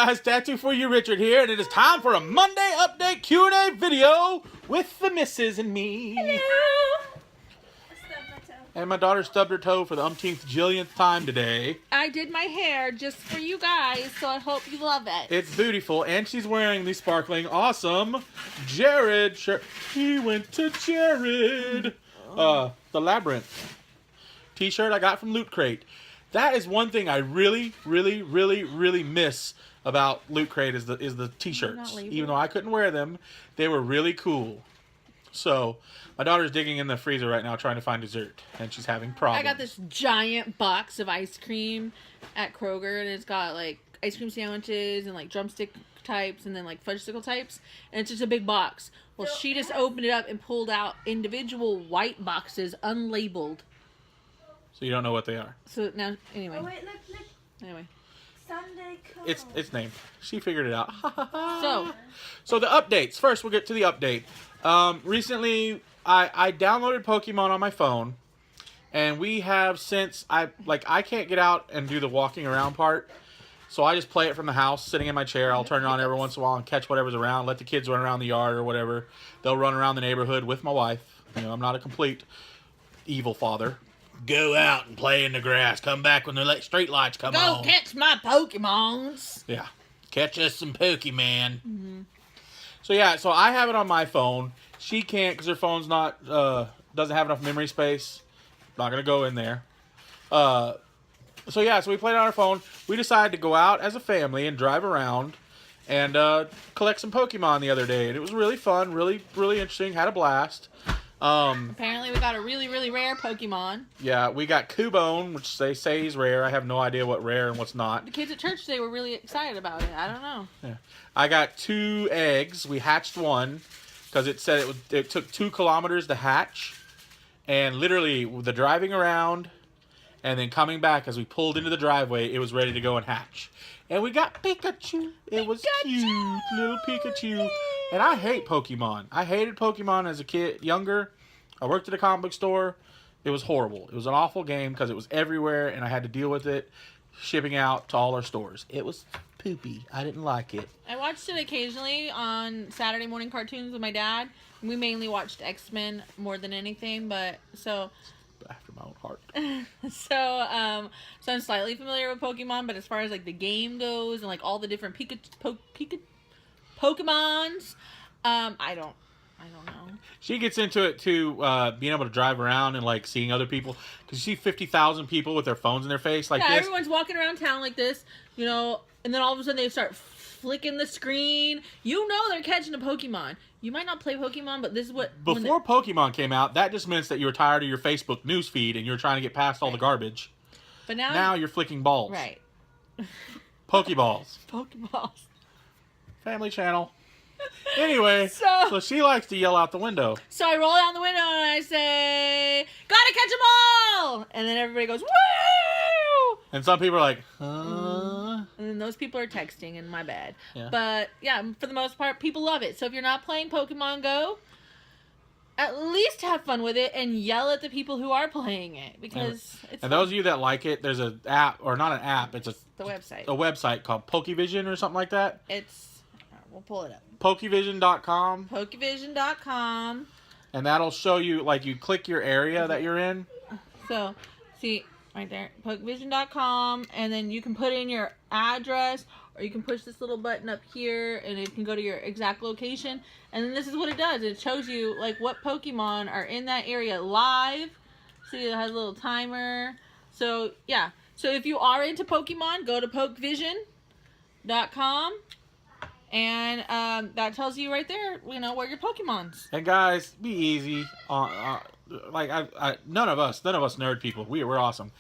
guys, Tattoo for You Richard here, and it is time for a Monday Update Q&A video with the missus and me. Hello. I stubbed my toe. And my daughter stubbed her toe for the umpteenth jillionth time today. I did my hair just for you guys, so I hope you love it. It's beautiful, and she's wearing the sparkling, awesome Jared shirt. He went to Jared. The Labyrinth t-shirt I got from Loot Crate. That is one thing I really miss about Loot Crate is the t-shirts. Even though I couldn't wear them, they were really cool. So, my daughter's digging in the freezer right now trying to find dessert, and she's having problems. I got this giant box of ice cream at Kroger, and it's got like ice cream sandwiches and like drumstick types and then like fudgesicle types, and it's just a big box. Well, she just opened it up and pulled out individual white boxes unlabeled. So you don't know what they are. So now, anyway. Oh wait, look. Anyway. Sunday cone. It's named. She figured it out. So the updates. First, we'll get to the update. Recently, I downloaded Pokemon on my phone, and we have since I can't get out and do the walking around part, so I just play it from the house, sitting in my chair. I'll turn it on every once in a while and catch whatever's around. Let the kids run around the yard or whatever. They'll run around the neighborhood with my wife. You know, I'm not a complete evil father. Go out and play in the grass. Come back when the street lights come on. go catch my Pokemons. Yeah. Catch us some Pokemon. Mm-hmm. So I have it on my phone. She can't because her phone's not, doesn't have enough memory space. Not going to go in there. So we played it on our phone. We decided to go out as a family and drive around and collect some Pokemon the other day. And it was really fun, really interesting. Had a blast. Apparently we got a really rare Pokemon. Yeah, we got Cubone, which they say is rare. I have no idea what rare and what's not. The kids at church today were really excited about it. I don't know. Yeah. I got 2 eggs. We hatched one because it said it took 2 kilometers to hatch. And literally, the driving around and then coming back as we pulled into the driveway, it was ready to go and hatch. And we got Pikachu. It was cute, little Pikachu. Yay. And I hate Pokemon. I hated Pokemon as a kid, younger. I worked at a comic book store. It was horrible. It was an awful game because it was everywhere, and I had to deal with it shipping out to all our stores. It was poopy. I didn't like it. I watched it occasionally on Saturday morning cartoons with my dad. We mainly watched X-Men more than anything, but so... After my own heart. So I'm slightly familiar with Pokemon, but as far as like the game goes and like all the different Pokemons, I don't know. She gets into it too, being able to drive around and like seeing other people. Because you see 50,000 people with their phones in their face like this. Everyone's walking around town like this, you know, and then all of a sudden they start flicking the screen. You know they're catching a Pokemon. You might not play Pokemon, but this is what... Before Pokemon came out, that just meant that you were tired of your Facebook news feed and you were trying to get past all the garbage. But now... Now you're flicking balls. Right. Pokeballs. Pokeballs. Family channel. Anyway, so she likes to yell out the window. So I roll down the window and I say, "Gotta catch them all!" And then everybody goes, "Woo!" And some people are like, huh? And then those people are texting, and my bad. Yeah. But yeah, for the most part, people love it. So if you're not playing Pokemon Go, at least have fun with it and yell at the people who are playing it because it's fun. Those of you that like it, there's an app, or not an app, it's the website. A website called Pokevision or something like that. We'll pull it up. Pokevision.com. Pokevision.com. And that'll show you, like, you click your area that you're in. So, see, right there, Pokevision.com, and then you can put in your address, or you can push this little button up here, and it can go to your exact location. And then this is what it does. It shows you, like, what Pokemon are in that area live. See, it has a little timer. So, yeah. So, if you are into Pokemon, go to Pokevision.com. And that tells you right there, you know, where your Pokemon's. And guys, be easy. Like none of us nerd people. We're awesome.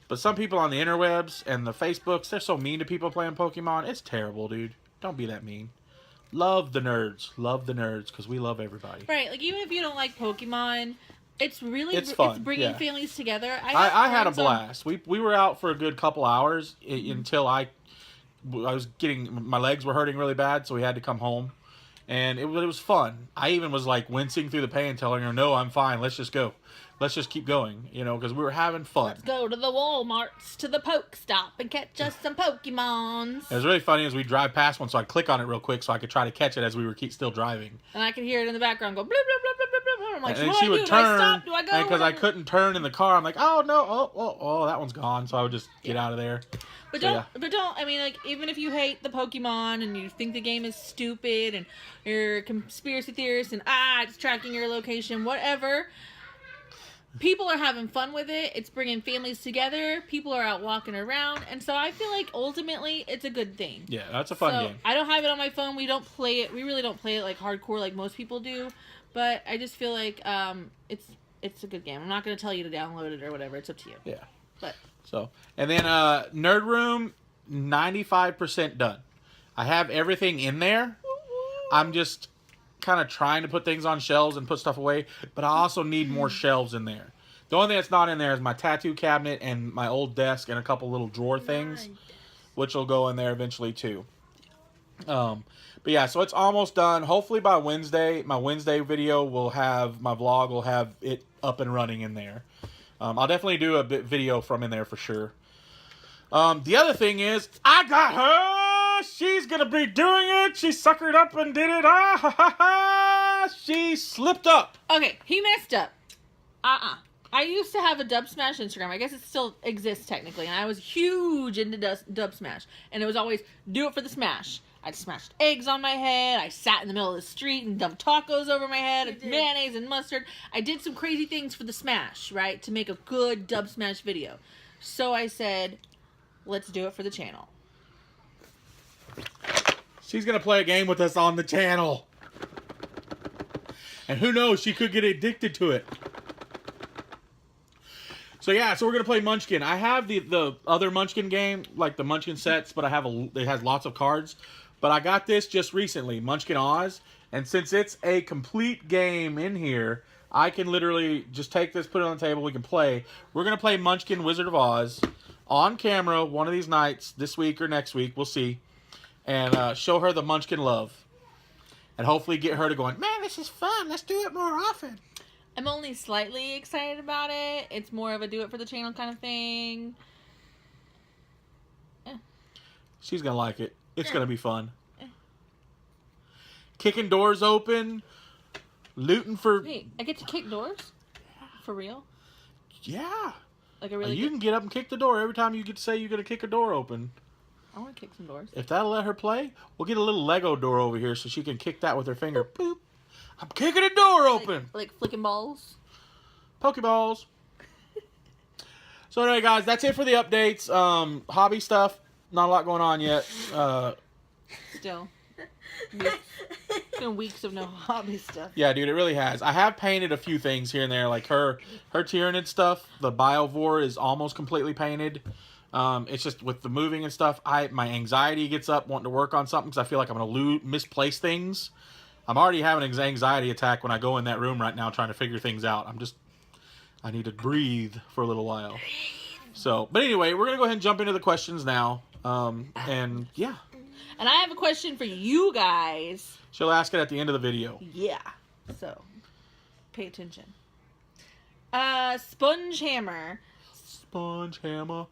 But some people on the interwebs and the Facebooks, they're so mean to people playing Pokemon. It's terrible, dude. Don't be that mean. Love the nerds, because we love everybody. Right, like even if you don't like Pokemon, it's fun. It's bringing families together. I had a blast. We were out for a good couple hours until I was my legs were hurting really bad, so we had to come home. And it was fun. I even was like wincing through the pain, telling her, "No, I'm fine. Let's just go. Let's just keep going." You know, because we were having fun. Let's go to the Walmarts, to the Poke Stop, and catch us some Pokemons. It was really funny as we drive past one, so I'd click on it real quick so I could try to catch it as we were still driving. And I could hear it in the background go, blah, blah, blah, blah, blah, blah. I'm like, And what she do I would do? turn, Do I stop? Do I go? and because I couldn't turn in the car, I'm like, "Oh no, oh, that one's gone." So I would just get out of there. But So, don't, I mean, like, even if you hate the Pokemon and you think the game is stupid and you're a conspiracy theorist and, it's tracking your location, whatever, people are having fun with it. It's bringing families together. People are out walking around. And so I feel like, ultimately, it's a good thing. Yeah, that's a fun game. I don't have it on my phone. We don't play it. We really don't play it, like, hardcore like most people do. But I just feel like it's a good game. I'm not going to tell you to download it or whatever. It's up to you. Yeah. But... So, and then Nerd Room, 95% done. I have everything in there. I'm just kind of trying to put things on shelves and put stuff away, but I also need more shelves in there. The only thing that's not in there is my tattoo cabinet and my old desk and a couple little drawer things, which will go in there eventually too. But yeah, so it's almost done. Hopefully by Wednesday, my Wednesday video will have, my vlog will have it up and running in there. I'll definitely do a video from in there for sure. The other thing is, I got her! She's gonna be doing it! She suckered up and did it! Ah, ha, ha, ha. She slipped up! Okay, he messed up. I used to have a Dub Smash Instagram. I guess it still exists technically. And I was huge into Dub Smash. And it was always, do it for the smash. I smashed eggs on my head. I sat in the middle of the street and dumped tacos over my head, mayonnaise and mustard. I did some crazy things for the smash, right? To make a good Dub Smash video. So I said, let's do it for the channel. She's gonna play a game with us on the channel. And who knows, she could get addicted to it. So yeah, so we're gonna play Munchkin. I have the other Munchkin game, like the Munchkin sets, but it has lots of cards. But I got this just recently, Munchkin Oz, and since it's a complete game in here, I can literally just take this, put it on the table, we can play. We're gonna play Munchkin Wizard of Oz on camera one of these nights, this week or next week, we'll see, and show her the Munchkin love, and hopefully get her to going, man, this is fun. Let's do it more often. I'm only slightly excited about it. It's more of a do it for the channel kind of thing. She's gonna like it. It's gonna be fun. Kicking doors open, looting for... Wait, I get to kick doors? For real? Yeah. Like I really You can get up and kick the door every time you get to say you're gonna kick a door open. I want to kick some doors. If that'll let her play, we'll get a little Lego door over here so she can kick that with her finger. Boop. I'm kicking a door open. Like flicking balls. Pokeballs. So anyway, guys, that's it for the updates. Hobby stuff, not a lot going on yet. Still. It's been weeks of no hobby stuff. Yeah, dude, it really has. I have painted a few things here and there, like her Tyranid stuff. The Biovore is almost completely painted. It's just with the moving and stuff, my anxiety gets up wanting to work on something because I feel like I'm going to misplace things. I'm already having an anxiety attack when I go in that room right now trying to figure things out. I need to breathe for a little while. So, but anyway, we're going to go ahead and jump into the questions now. And yeah. And I have a question for you guys. She'll ask it at the end of the video. Yeah. So, pay attention. Spunge Hammer. Spunge Hammer.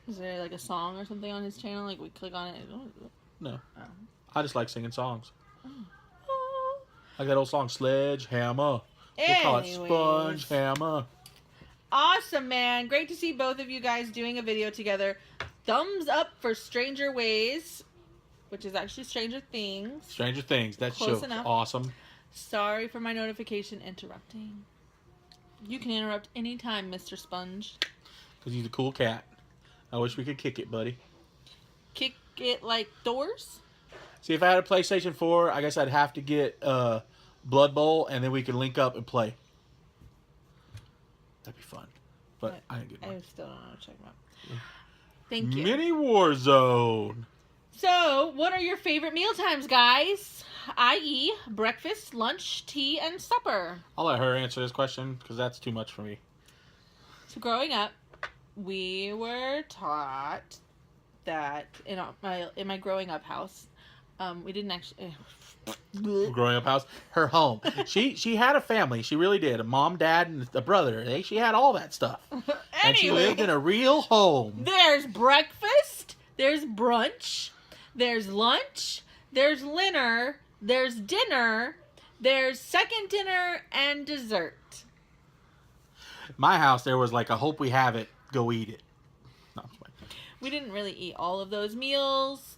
Is there like a song or something on his channel? Like we click on it? No. Oh. I just like singing songs. Like that old song, Sledgehammer. We'll call it Sponge Hammer. Awesome, man. Great to see both of you guys doing a video together. Thumbs up for Stranger Ways, which is actually Stranger Things. Stranger Things. That Close show. enough. Awesome. Sorry for my notification interrupting. You can interrupt anytime, Mr. Sponge. Because he's a cool cat. I wish we could kick it, buddy. Kick it like doors? See, if I had a PlayStation 4, I guess I'd have to get Blood Bowl, and then we can link up and play. That'd be fun. But I didn't get one. I still don't know how to check them out. Thank you. Mini Warzone. So, what are your favorite meal times, guys? I.e., breakfast, lunch, tea, and supper. I'll let her answer this question, because that's too much for me. So, growing up, we were taught that in my growing up house, We didn't actually. Growing up house, her home. She had a family. She really did. A mom, dad, and a brother. She had all that stuff. And she lived in a real home. There's breakfast. There's brunch. There's lunch. There's there's dinner. There's second dinner and dessert. My house, there was like a hope we have it. Go eat it. No, we didn't really eat all of those meals,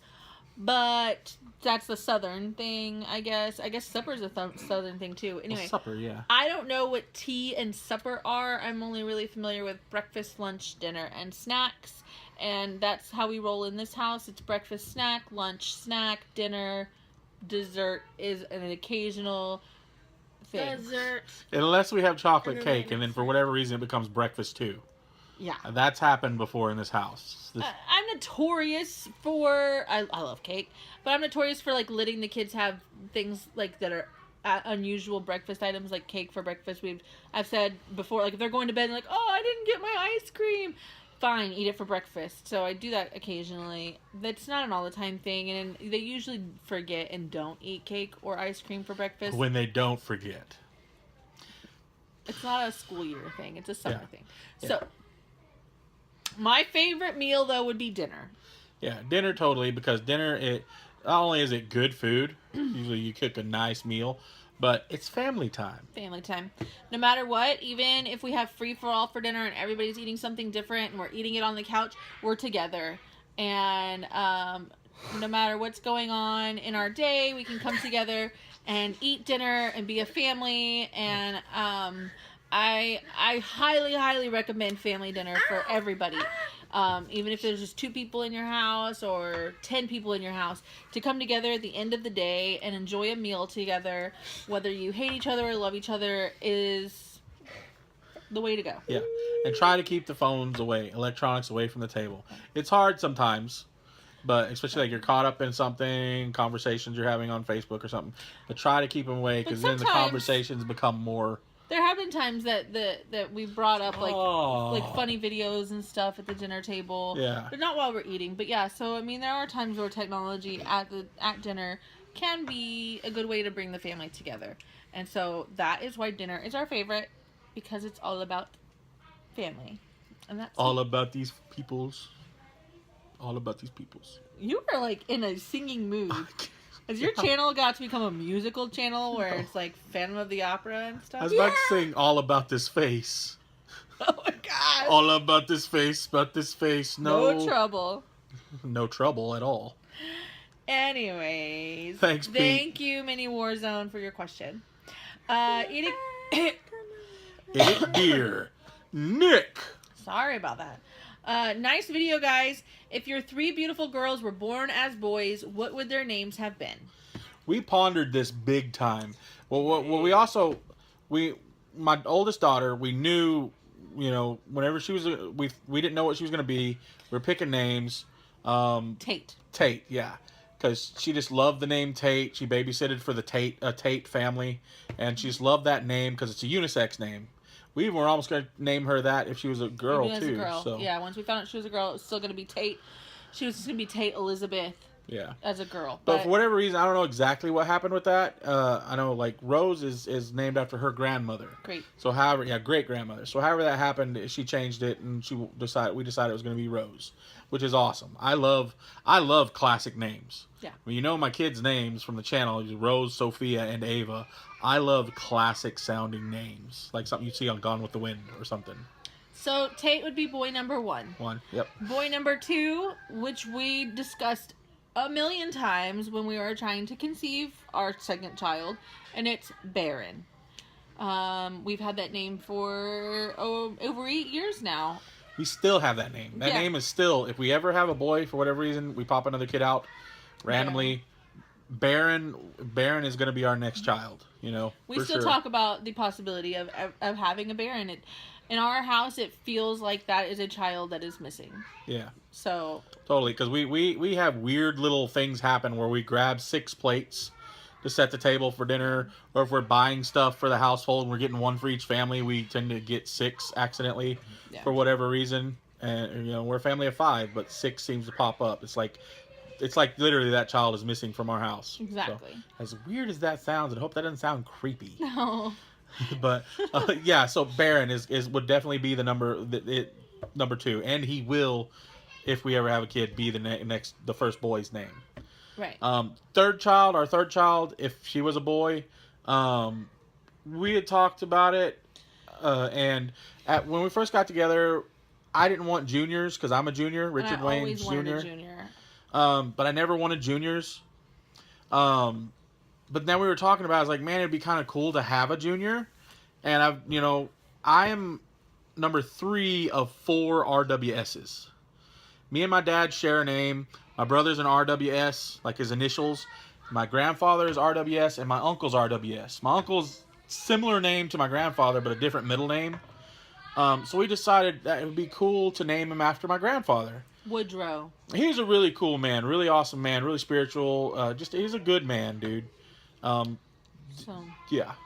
but that's the southern thing, I guess. I guess supper's a southern thing too. Anyway, well, supper, yeah. I don't know what tea and supper are. I'm only really familiar with breakfast, lunch, dinner, and snacks. And that's how we roll in this house. It's breakfast, snack, lunch, snack, dinner, dessert is an occasional thing. Dessert. Unless we have chocolate cake, and then for whatever reason it becomes breakfast too. Yeah. That's happened before in this house. I'm notorious for... I love cake, but I'm notorious for, like, letting the kids have things, like, that are unusual breakfast items, like cake for breakfast. I've said before, like, if they're going to bed and like, oh, I didn't get my ice cream. Fine, eat it for breakfast. So I do that occasionally. That's not an all the time thing, and they usually forget and don't eat cake or ice cream for breakfast. When they don't forget. It's not a school year thing. It's a summer thing. Yeah. So my favorite meal though would be dinner. Yeah, dinner totally, because dinner, not only is it good food, usually you cook a nice meal, but it's family time. Family time. No matter what, even if we have free-for-all for dinner and everybody's eating something different and we're eating it on the couch, we're together. And no matter what's going on in our day, we can come together and eat dinner and be a family. And I highly, highly recommend family dinner for everybody. Even if there's just 2 people in your house or 10 people in your house, to come together at the end of the day and enjoy a meal together, whether you hate each other or love each other, is the way to go. Yeah, and try to keep the phones away, electronics away from the table. It's hard sometimes, but especially like you're caught up in something, conversations you're having on Facebook or something, but try to keep them away, because then the conversations become more... There have been times that we brought up like funny videos and stuff at the dinner table. Yeah. But not while we're eating. But yeah, so I mean there are times where technology at dinner can be a good way to bring the family together. And so that is why dinner is our favorite, because it's all about family. And that's all about these peoples. All about these peoples. You are like in a singing mood. Has your channel got to become a musical channel where it's like Phantom of the Opera and stuff? I was about to sing All About This Face. Oh my god. All about this face, about this face. No trouble. No trouble at all. Anyways. Thanks, Pete. Thank you, Mini Warzone, for your question. IDICBeer. Nick. Sorry about that. Nice video, guys. If your 3 beautiful girls were born as boys, what would their names have been? We pondered this big time. Well, my oldest daughter, we knew, whenever she was, we didn't know what she was going to be. We were picking names. Tate, yeah. Because she just loved the name Tate. She babysitted for the Tate family. And she just loved that name because it's a unisex name. We were almost going to name her that if she was a girl, too. A girl. So. Yeah, once we found out she was a girl, it was still going to be Tate. She was just going to be Tate Elizabeth. Yeah. As a girl. But for whatever reason, I don't know exactly what happened with that. I know, like, Rose is named after her grandmother. Great. So, great-grandmother. So, however that happened, she changed it, and we decided it was going to be Rose, which is awesome. I love classic names. Yeah. Well, my kids' names from the channel is Rose, Sophia, and Ava. I love classic-sounding names, like something you see on Gone with the Wind or something. So, Tate would be boy number 1. Yep. Boy number 2, which we discussed a million times when we were trying to conceive our second child, and it's Baron. We've had that name for over 8 years now. We still have that name. That name is still, if we ever have a boy, for whatever reason, we pop another kid out randomly, Baron is going to be our next child, We still talk about the possibility of having a Baron. In our house, it feels like that is a child that is missing. Yeah. So. Totally, because we have weird little things happen where we grab 6 plates to set the table for dinner, or if we're buying stuff for the household and we're getting 1 for each family, we tend to get 6 accidentally for whatever reason. And we're a family of 5, but 6 seems to pop up. It's like it's like literally that child is missing from our house. Exactly. So, as weird as that sounds, I hope that doesn't sound creepy. No. But yeah, so Baron is would definitely be the number 2, and he will, if we ever have a kid, be the first boy's name. Right. Our third child, if she was a boy, we had talked about it, and when we first got together, I didn't want juniors because I'm a junior, Richard Wayne Jr. But I never wanted juniors. But then we were talking about, I was like, man, it'd be kind of cool to have a junior, and I am number 3 of 4 RWSs. Me and my dad share a name. My brother's an RWS, like his initials. My grandfather is RWS, and my uncle's RWS. My uncle's similar name to my grandfather, but a different middle name. So we decided that it would be cool to name him after my grandfather. Woodrow. He's a really cool man, really awesome man, really spiritual. He's a good man, dude.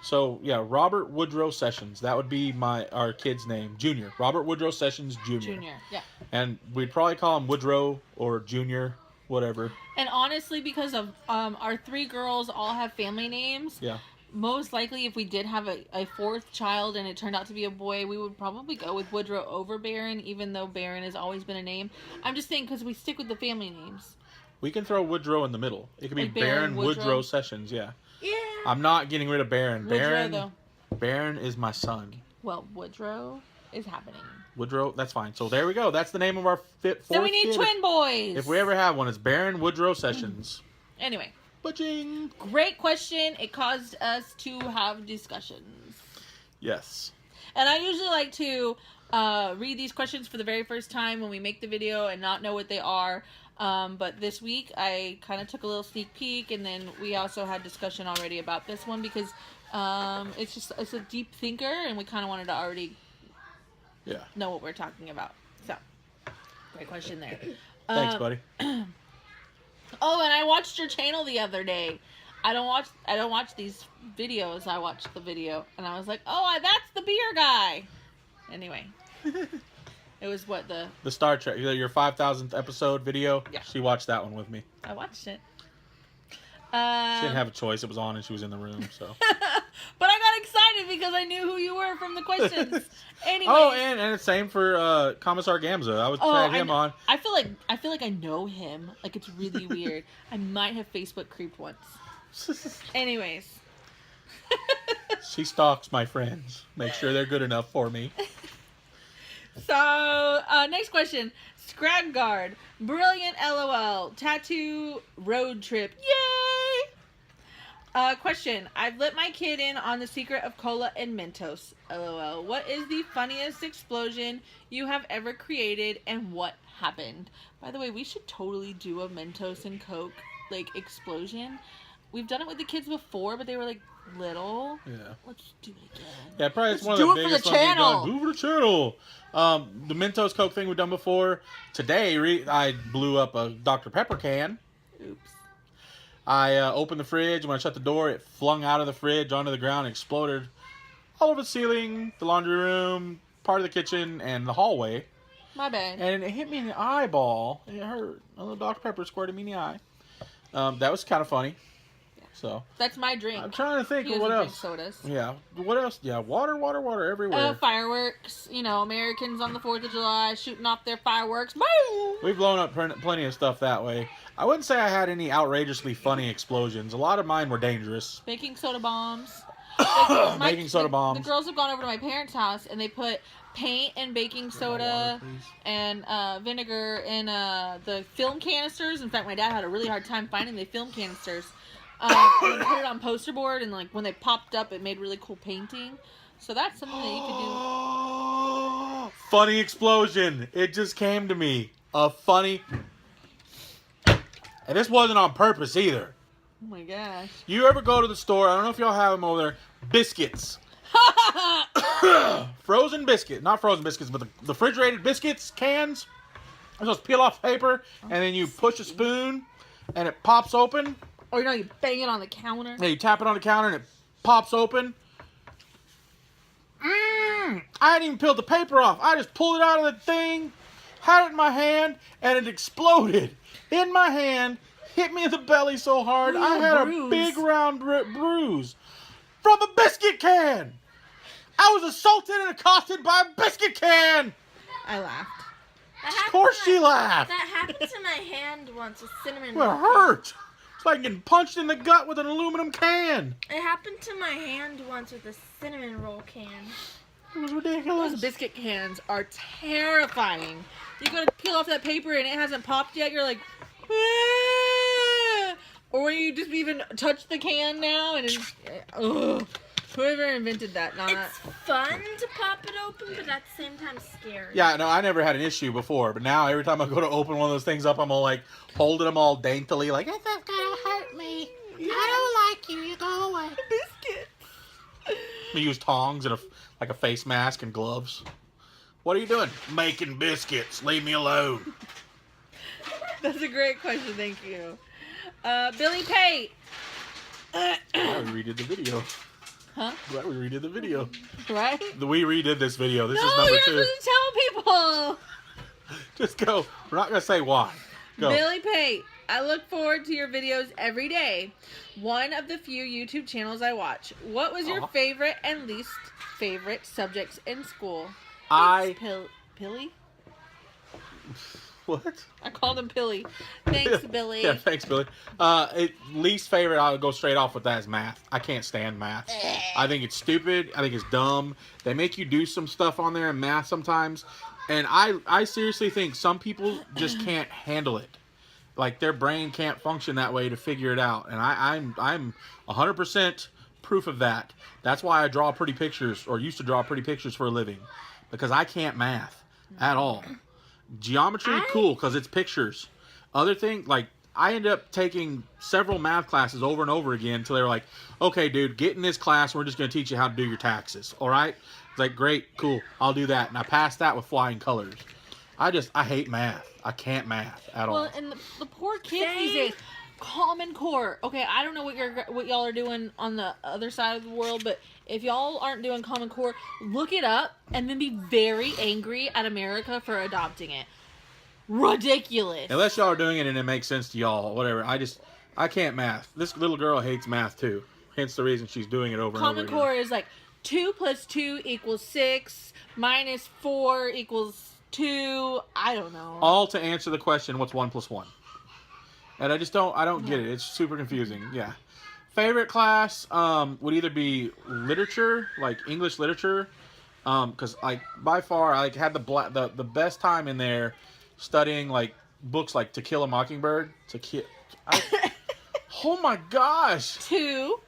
So Robert Woodrow Sessions. That would be our kid's name, Junior. Robert Woodrow Sessions Jr. Junior, yeah. And we'd probably call him Woodrow or Junior, whatever. And honestly, because of our 3 girls all have family names. Yeah. Most likely, if we did have a 4th child and it turned out to be a boy, we would probably go with Woodrow over Baron, even though Baron has always been a name. I'm just saying because we stick with the family names. We can throw Woodrow in the middle. It could be Baron Woodrow Sessions, yeah. Yeah. I'm not getting rid of Baron. Woodrow, Baron is my son. Well, Woodrow is happening. Woodrow, that's fine. So there we go. That's the name of our 4th So we need kid. twin boys. If we ever have one, it's Baron Woodrow Sessions. Anyway. Ba-ching. Great question. It caused us to have discussions. Yes. And I usually like to read these questions for the very first time when we make the video and not know what they are. But this week I kind of took a little sneak peek, and then we also had discussion already about this one because it's a deep thinker, and we kind of wanted to already know what we're talking about. So, great question there. Thanks, buddy. Oh, and I watched your channel the other day. I don't watch these videos. I watched the video, and I was like, oh, that's the beer guy. Anyway. It was the Star Trek, your 5,000th episode video? Yeah. She watched that one with me. I watched it. She didn't have a choice. It was on and she was in the room, so. But I got excited because I knew who you were from the questions. Anyway. Oh, and it's same for Commissar Gamza. I would tag him on. I feel like I know him. Like, it's really weird. I might have Facebook creeped once. Anyways. She stalks my friends. Make sure they're good enough for me. So, next question. Scrag guard. Brilliant LOL. Tattoo road trip. Yay! Question. I've let my kid in on the secret of cola and Mentos. LOL. What is the funniest explosion you have ever created, and what happened? By the way, we should totally do a Mentos and Coke, like, explosion. We've done it with the kids before, but they were, like, little. Yeah. Let's do it again. Yeah, probably it's one of the biggest ones we've done. Do it for the channel. The Mentos Coke thing we've done before. Today, I blew up a Dr. Pepper can. Oops. I opened the fridge. When I shut the door, it flung out of the fridge onto the ground and exploded all over the ceiling, the laundry room, part of the kitchen, and the hallway. My bad. And it hit me in the eyeball. It hurt. A little Dr. Pepper squirted me in the eye. That was kind of funny. So that's my drink. I'm trying to think of what else. Sodas. Yeah. What else? Yeah. Water everywhere. Fireworks. You know, Americans on the 4th of July shooting off their fireworks. Boom! We've blown up plenty of stuff that way. I wouldn't say I had any outrageously funny explosions. A lot of mine were dangerous. Baking soda bombs. Baking soda bombs. The girls have gone over to my parents' house and they put paint and baking soda and vinegar in the film canisters. In fact, my dad had a really hard time finding the film canisters. And put it on poster board, and like when they popped up, it made really cool painting. So that's something that you could do. Funny explosion! It just came to me. A funny, and this wasn't on purpose either. Oh my gosh! You ever go to the store? I don't know if y'all have them over there. Biscuits, frozen biscuit, not frozen biscuits, but the refrigerated biscuits cans. You're supposed to peel off paper, and then you push a spoon, and it pops open. Or, you bang it on the counter. Yeah, you tap it on the counter and it pops open. I hadn't even peeled the paper off. I just pulled it out of the thing, had it in my hand, and it exploded in my hand hit me in the belly so hard, Oh, I had a bruise. big round bruise from a biscuit can. I was assaulted and accosted by a biscuit can. I laughed. Of course she laughed. That happened to my hand once with cinnamon Well, it roll. hurt. It's like getting punched in the gut with an aluminum can. It happened to my hand once with a cinnamon roll can. It was ridiculous. Those biscuit cans are terrifying. You go to peel off that paper and it hasn't popped yet. You're like, ah! Or you just even touch the can now and it's, ugh. Whoever invented that, It's fun to pop it open, but at the same time scary. Yeah, no, I never had an issue before, but now every time I go to open one of those things up, I'm all like holding them all daintily, like, this is gonna hurt me. I don't like you. You go away. biscuits. We use tongs and a face mask and gloves. What are you doing? Making biscuits. Leave me alone. That's a great question. Thank you. Billy Pate. Glad we redid the video. Huh? Glad we redid the video. Right? We redid this video. This is No, number you're 2. not supposed to tell people. Just go. We're not gonna say why. Go. Billy Pate, I look forward to your videos every day. One of the few YouTube channels I watch. What was your Aw. favorite and least favorite subjects in school? I Pilly? what? I called him Pilly. Thanks, Billy. Yeah, thanks, Billy. Least favorite, I would go straight off with that is math. I can't stand math. I think it's stupid. I think it's dumb. They make you do some stuff on there in math sometimes, and I seriously think some people just can't handle it. Like their brain can't function that way to figure it out, and I'm 100% proof of that. That's why I draw pretty pictures, or used to draw pretty pictures for a living, because I can't math at all. Geometry, cool, because it's pictures. Other thing, like, I ended up taking several math classes over and over again until they were like, okay, dude, get in this class. We're just going to teach you how to do your taxes. All right? It's like, great, cool. I'll do that. And I passed that with flying colors. I hate math. I can't math at all. Well, and the poor kids these days. Common Core. Okay, I don't know what y'all are doing on the other side of the world, but if y'all aren't doing Common Core, look it up and then be very angry at America for adopting it. Ridiculous. Unless y'all are doing it and it makes sense to y'all, whatever. I can't math. This little girl hates math too. Hence the reason she's doing it over and over Common again. Core is like 2 + 2 = 6, - 4 = 2. I don't know. All to answer the question, what's 1 + 1? And I don't get it. It's super confusing. Yeah. Favorite class would either be literature, like English literature, because like by far I had the best time in there studying like books like To Kill a Mockingbird. Oh my gosh. To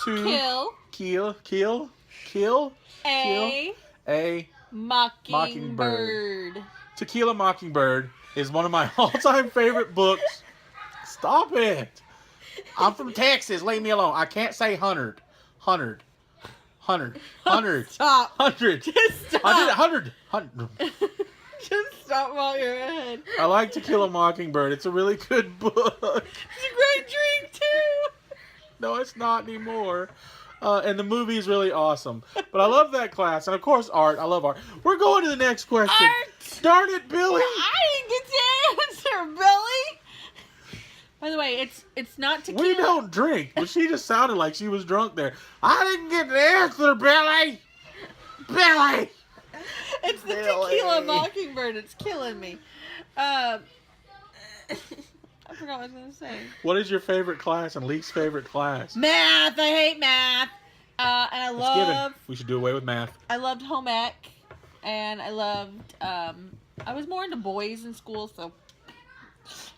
Kill a Mockingbird. To Kill a Mockingbird is one of my all-time favorite books. Stop it. I'm from Texas. Leave me alone. I can't say 100. 100. 100. 100. Stop. 100. Just stop. 100. 100. Just stop while you're ahead. I like To Kill a Mockingbird. It's a really good book. It's a great drink, too. No, it's not anymore. And the movie is really awesome. But I love that class. And, of course, art. I love art. We're going to the next question. Art. Darn it, Billy. I didn't get to answer, Billy. By the way, it's not tequila. We don't drink. But she just sounded like she was drunk there. I didn't get the answer, Billy. Billy. It's the Billy. Tequila Mockingbird. It's killing me. I forgot what I was going to say. What is your favorite class and least favorite class? Math. I hate math. And I It's given. love. We should do away with math. I loved home ec, and I loved. I was more into boys in school, so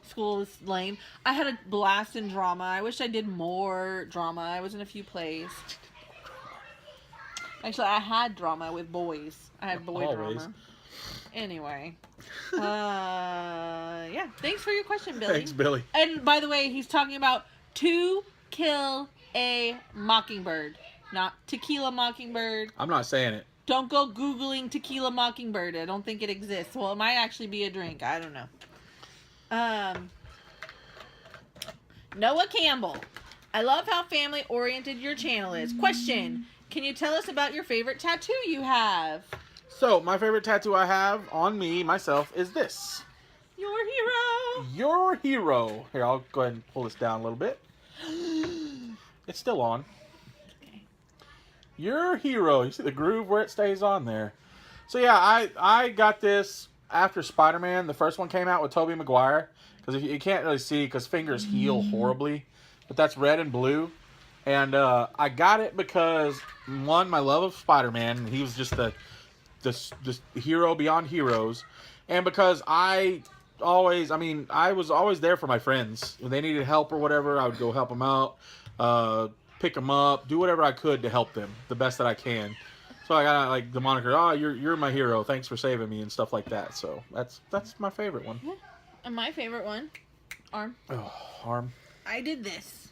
school was lame. I had a blast in drama. I wish I did more drama. I was in a few plays. Actually, I had drama with boys. I had boy Always. drama. Anyway. Yeah. Thanks for your question, Billy. Thanks, Billy. And by the way, he's talking about To Kill a Mockingbird, not Tequila Mockingbird. I'm not saying it. Don't go Googling Tequila Mockingbird. I don't think it exists. Well, it might actually be a drink. I don't know. Noah Campbell. I love how family oriented your channel is. Question. Can you tell us about your favorite tattoo you have? So, my favorite tattoo I have on me, myself, is this. Your hero. Your hero. Here, I'll go ahead and pull this down a little bit. It's still on. Okay. Your hero. You see the groove where it stays on there. So yeah, I got this after Spider-Man. The first one came out with Tobey Maguire. Because you can't really see because fingers heal horribly. But that's red and blue. And I got it because, one, my love of Spider-Man. He was just the hero beyond heroes. And because I was always there for my friends. When they needed help or whatever, I would go help them out, pick them up, do whatever I could to help them the best that I can. So I got like the moniker, "Oh, you're my hero. Thanks for saving me," and stuff like that. So that's my favorite one. Yeah. And my favorite one, Arm. Oh, Arm. I did this.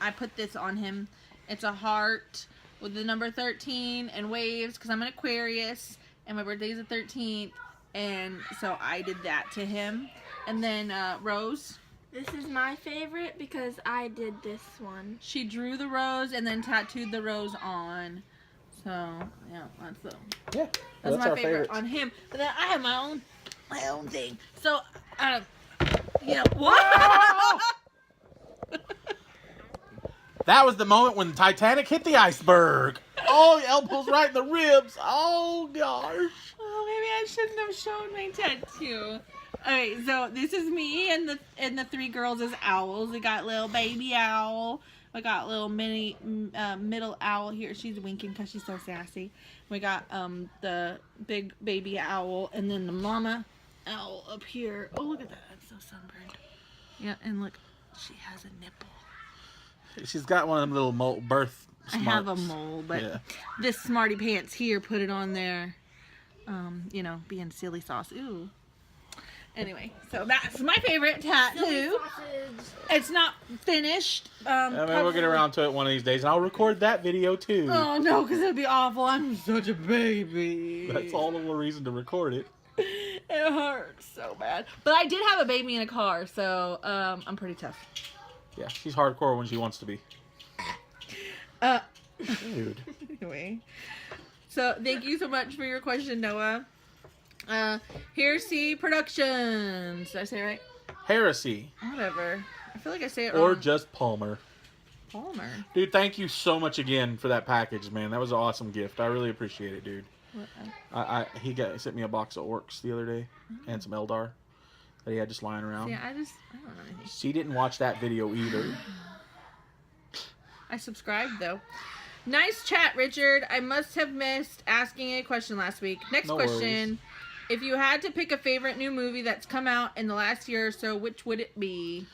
I put this on him. It's a heart with the number 13 and waves because I'm an Aquarius and my birthday's the 13th. And so I did that to him. And then Rose. This is my favorite because I did this one. She drew the rose and then tattooed the rose on. So, yeah, that's my favorite on him. But then I have my own thing. So, what? That was the moment when Titanic hit the iceberg. Oh, elbows right in the ribs. Oh, gosh. Oh, maybe I shouldn't have shown my tattoo. Okay, so this is me and the three girls as owls. We got little baby owl. We got little mini middle owl here. She's winking because she's so sassy. We got the big baby owl and then the mama owl up here. Oh, look at that. That's so sunburned. Yeah, and look, she has a nipple. She's got one of them little birth smarts. I have a mole, but this smarty pants here put it on there. Being silly sauce. Ooh. Anyway, so that's my favorite tattoo. It's not finished. We'll get around to it one of these days, and I'll record that video too. Oh no, because it'd be awful. I'm such a baby. That's all the more reason to record it. It hurts so bad. But I did have a baby in a car, so I'm pretty tough. Yeah, she's hardcore when she wants to be. Dude. Anyway, so thank you so much for your question, Noah. HeresyProducktionz. Did I say it right? Heresy. Whatever. I feel like I say it wrong. Or just Palmer. Palmer. Dude, thank you so much again for that package, man. That was an awesome gift. I really appreciate it, dude. What? He sent me a box of orcs the other day and some Eldar that he had just lying around. Yeah, I don't know anything. She didn't watch that video either. I subscribed though. Nice chat, Richard. I must have missed asking a question last week. Next question. Worries. If you had to pick a favorite new movie that's come out in the last year or so, which would it be?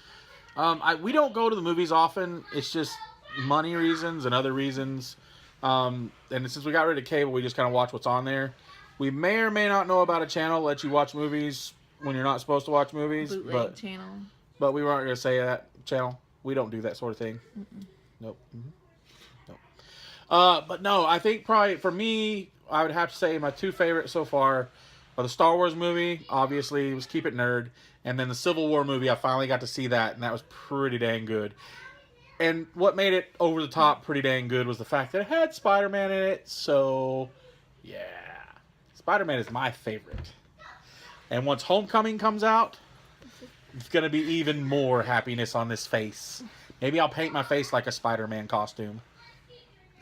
We don't go to the movies often. It's just money reasons and other reasons. And since we got rid of cable, we just kind of watch what's on there. We may or may not know about a channel that lets you watch movies when you're not supposed to watch movies. Bootleg channel. But we weren't going to say that channel. We don't do that sort of thing. Mm-mm. Nope. Nope. But no, I think probably for me, I would have to say my two favorites so far are the Star Wars movie, obviously, it was Keep It Nerd, and then the Civil War movie, I finally got to see that, and that was pretty dang good. And what made it over the top pretty dang good was the fact that it had Spider-Man in it, so yeah. Spider-Man is my favorite. And once Homecoming comes out, it's going to be even more happiness on this face. Maybe I'll paint my face like a Spider-Man costume.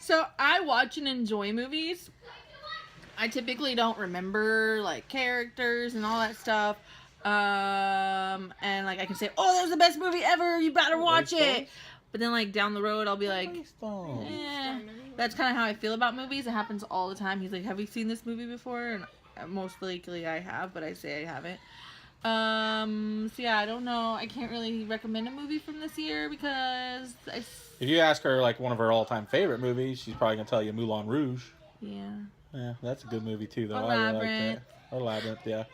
So I watch and enjoy movies. I typically don't remember like characters and all that stuff. And like I can say, "Oh, that was the best movie ever. You better watch it." But then like down the road, I'll be like, That's kind of how I feel about movies. It happens all the time. He's like, "Have you seen this movie before?" And most likely I have, but I say I haven't. So yeah, I don't know. I can't really recommend a movie from this year because if you ask her like one of her all-time favorite movies, she's probably gonna tell you Moulin Rouge. Yeah, that's a good movie too, though. Or I really Labyrinth. like that. Or Labyrinth, yeah.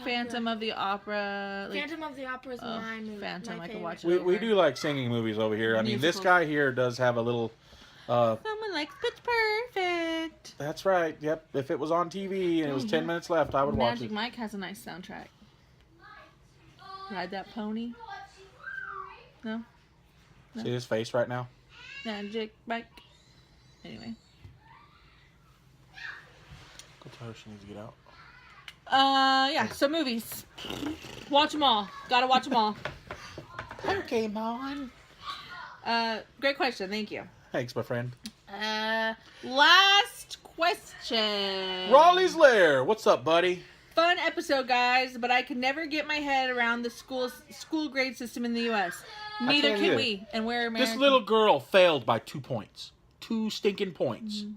Phantom of the Opera. Like, Phantom of the Opera is my movie. Phantom, my I can favorite. watch it. We do like singing movies over here. I mean, this Musicals. guy here does have a little. Someone likes Pitch Perfect. That's right. Yep. If it was on TV and it was 10 minutes left, I would watch Magic it. Mike has a nice soundtrack. Ride That Pony. No? See his face right now? Magic Mike. Anyway. Go tell her she needs to get out. Yeah. So movies. Watch them all. Gotta watch them all. Pokemon. Great question. Thank you. Thanks, my friend. Last question. Grawlys Lair. What's up, buddy? Fun episode, guys, but I can never get my head around the school grade system in the U.S. Neither can't can either. we, and we're American. This little girl failed by 2 points. 2 stinking points. Mm-hmm.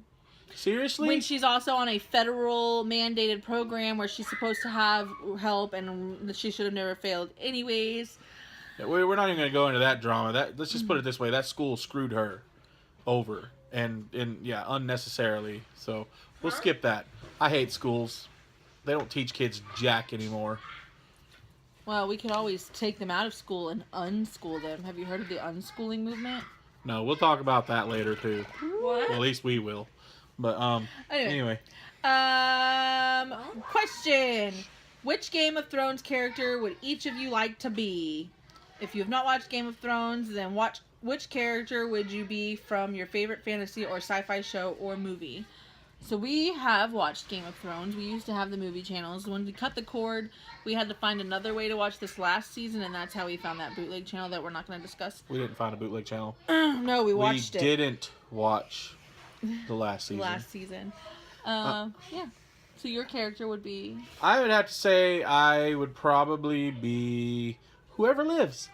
Seriously? When she's also on a federal mandated program where she's supposed to have help, and she should have never failed anyways. Yeah, we're not even going to go into that drama. Let's just put it this way. That school screwed her over. And yeah, unnecessarily. So we'll skip that. I hate schools. They don't teach kids jack anymore. Well, we could always take them out of school and unschool them. Have you heard of the unschooling movement? No, we'll talk about that later too. What? Well, at least we will. But anyway. Question. Which Game of Thrones character would each of you like to be? If you have not watched Game of Thrones, then which character would you be from your favorite fantasy or sci-fi show or movie? So we have watched Game of Thrones. We used to have the movie channels. When we cut the cord, we had to find another way to watch this last season, and that's how we found that bootleg channel that we're not going to discuss. We didn't find a bootleg channel. No, we watched it. We didn't watch the last season. Yeah. So your character would be... I would have to say I would probably be whoever lives.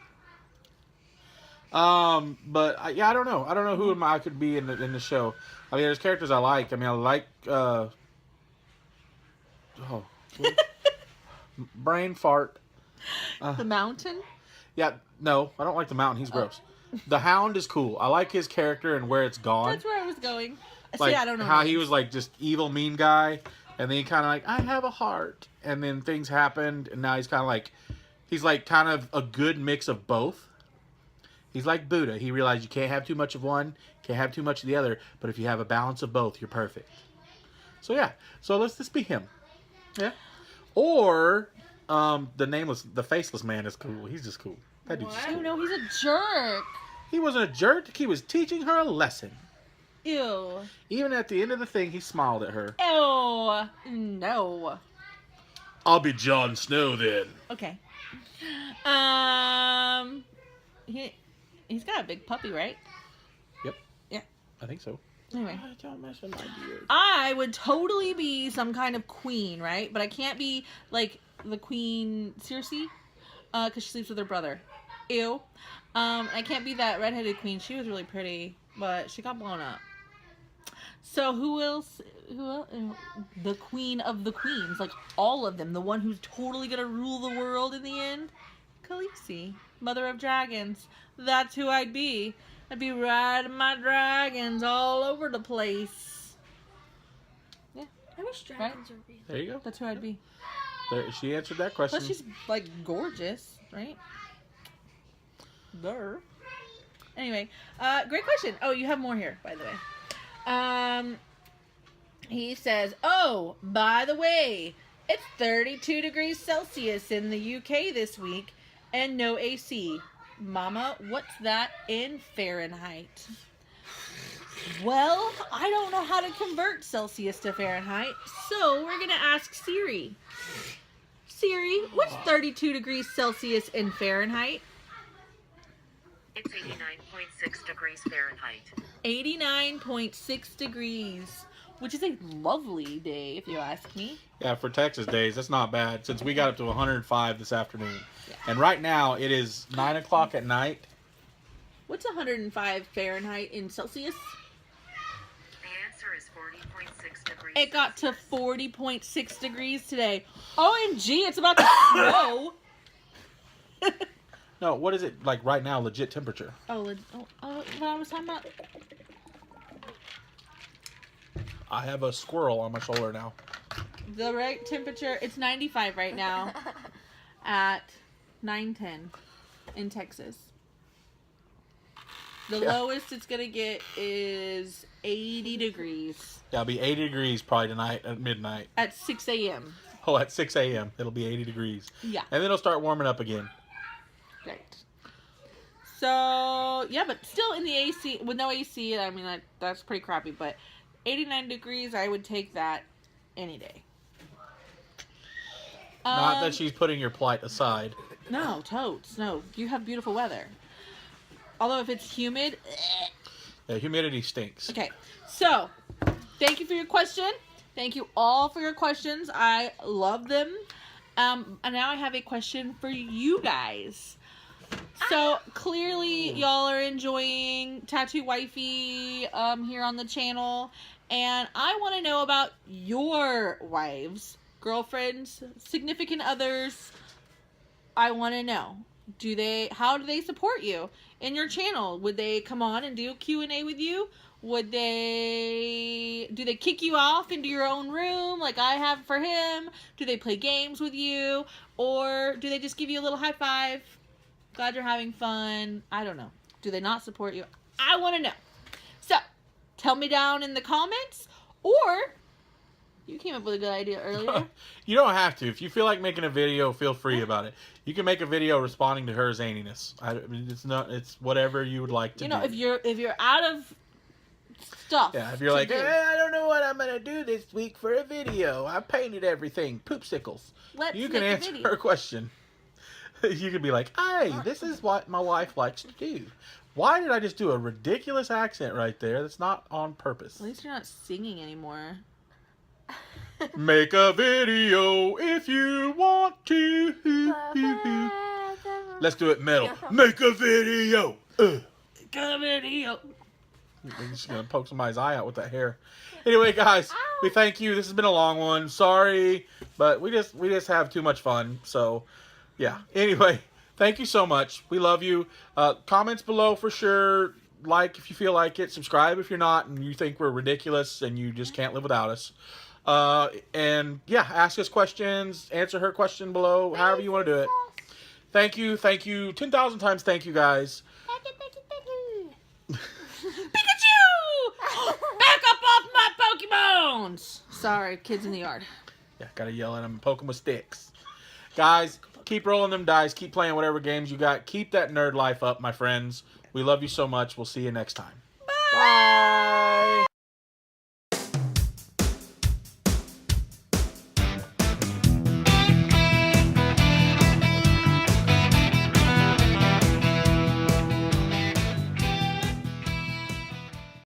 But I don't know. I don't know who I could be in the show. I mean, there's characters I like. I mean, I like brain fart. The Mountain? Yeah, no, I don't like the Mountain. He's gross. The Hound is cool. I like his character and where it's gone. That's where I was going. Like, See, I don't know how he was like just evil, mean guy, and then he kind of like, I have a heart, and then things happened, and now he's kind of a good mix of both. He's like Buddha. He realized you can't have too much of one, can't have too much of the other, but if you have a balance of both, you're perfect. So yeah, so let's just be him. Yeah. Or the faceless man is cool. He's just cool. That dude's just Oh cool. no, he's a jerk. He wasn't a jerk. He was teaching her a lesson. Ew. Even at the end of the thing, he smiled at her. Ew. No. I'll be Jon Snow then. Okay. He's got a big puppy, right? Yep. Yeah. I think so. Anyway. Don't mess with my beard. I would totally be some kind of queen, right? But I can't be like the queen Cersei, because she sleeps with her brother. Ew. I can't be that redheaded queen. She was really pretty, but she got blown up. So who else? The queen of the queens, like all of them. The one who's totally gonna rule the world in the end. Khaleesi, mother of dragons. That's who I'd be. I'd be riding my dragons all over the place. Yeah. I wish dragons were real. There you go. That's who I'd be. She answered that question. Plus, she's like gorgeous, right? There. Anyway, great question. Oh, you have more here, by the way. He says, "Oh, by the way, it's 32 degrees Celsius in the UK this week, and no AC. Mama, what's that in Fahrenheit?" Well, I don't know how to convert Celsius to Fahrenheit, so we're gonna ask Siri. Siri, what's 32 degrees Celsius in Fahrenheit? It's 89.6 degrees Fahrenheit. 89.6 degrees, which is a lovely day, if you ask me. Yeah, for Texas days, that's not bad. Since we got up to 105 this afternoon, Yeah. and right now it is 9 o'clock at night. What's 105 Fahrenheit in Celsius? The answer is 40.6 degrees. It got to 40.6 degrees today. OMG, it's about to snow. No, what is it like right now? Legit temperature. What I was talking about? I have a squirrel on my shoulder now. The right temperature, it's 95 right now at 9:10 in Texas. The lowest it's going to get is 80 degrees Yeah, it'll be 80 degrees probably tonight at midnight. at 6 a.m. Oh, at 6 a.m. it'll be 80 degrees. Yeah. And then it'll start warming up again. Right. So, yeah, but still in the AC, with no AC, I mean, that's pretty crappy, but 89 degrees, I would take that any day. Not that she's putting your plight aside. No, totes. No, you have beautiful weather. Although if it's humid... Yeah, humidity stinks. Okay, so thank you for your question. Thank you all for your questions. I love them. And now I have a question for you guys. So clearly y'all are enjoying Tattoo Wifey here on the channel. And I want to know about your wives, girlfriends, significant others. I want to know. How do they support you in your channel? Would they come on and do a Q&A with you? Do they kick you off into your own room like I have for him? Do they play games with you? Or do they just give you a little high five? Glad you're having fun. I don't know. Do they not support you? I want to know. So, tell me down in the comments, or you came up with a good idea earlier. You don't have to. If you feel like making a video, feel free about it. You can make a video responding to her zaniness. It's whatever you would like to do. You know, if you're out of stuff. Yeah, if you're like, hey, I don't know what I'm gonna do this week for a video. I painted everything. Poopsicles. You can answer her question. You could be like, hey, this is what my wife likes to do. Why did I just do a ridiculous accent right there that's not on purpose? At least you're not singing anymore. Make a video if you want to. Let's do it metal. Make a video. Make a video. I'm just gonna poke somebody's eye out with that hair. Anyway, guys, we thank you. This has been a long one. Sorry, but we just have too much fun. So, yeah. Anyway, thank you so much. We love you. Comments below for sure. Like if you feel like it. Subscribe if you're not and you think we're ridiculous and you just can't live without us. And yeah, ask us questions. Answer her question below. However you want to do it. Thank you. 10,000 times thank you, guys. Pikachu! Back up off my Pokemons! Sorry, kids in the yard. Yeah, gotta yell at them and poke them with sticks. Guys, keep rolling them dice. Keep playing whatever games you got. Keep that nerd life up, my friends. We love you so much. We'll see you next time. Bye!